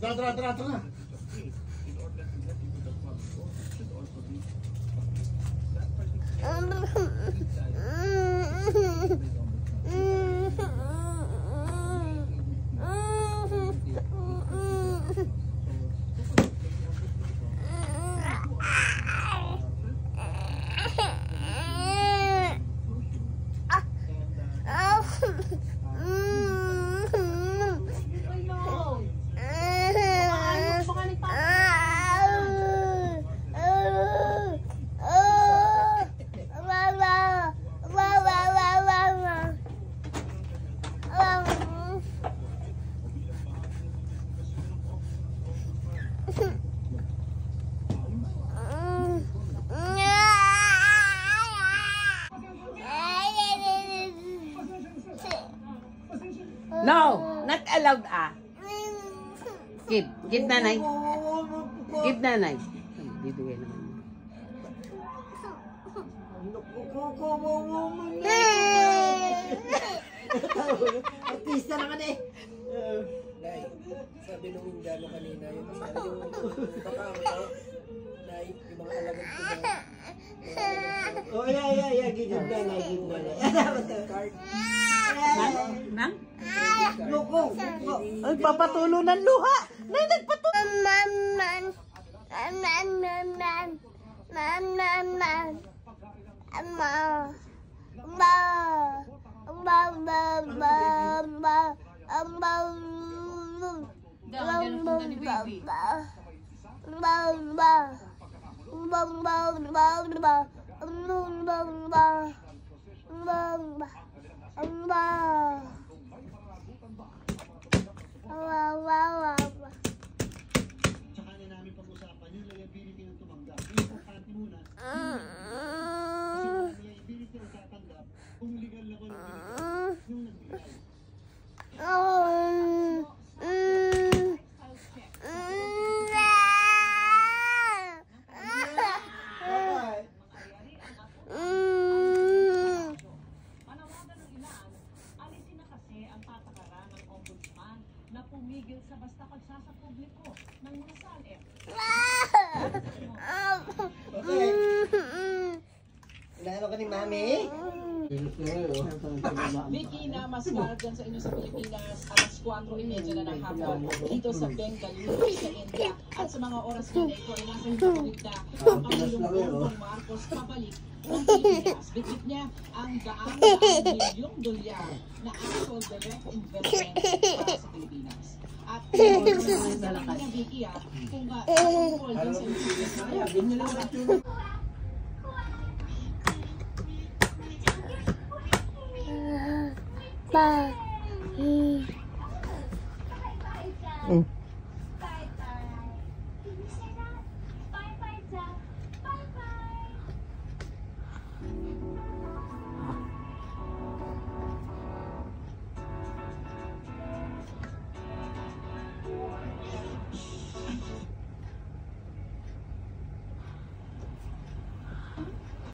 Tara. No, not allowed Give nanay. Give nanay. Bibigay naman. Artista naman eh. Nay, sabi nung Indiano kanina, yung baka Nay, yung mga alagad ko na. Oh, yeah, gigit na. Card. Nang? Loko. Ay, papatulo ng luha. Nay, nagpatulo. Tsaka na namin pag-usapan yung liability ng tumanggap. Importante muna. Kasi liability ng tatanggap kung legal na kung yung nagbigay. na pumigil sa basta pagsasapubliko ng mga salep. Okay. Lalo ka ni Mami? Vicky na mascar dyan sa inyo sa Pilipinas, alas 4:30 na ng hapon dito sa Bengaluru sa India. At sa mga oras na ito ay nasa hintawid na ang Pangulong Bongbong Marcos pabalik ng Pilipinas. Bitbit niya ang daan-daang milyong dolyar na actual direct investment para sa Pilipinas. At sa na Vicky kung tungkol dyan sa Pilipinas. Ba.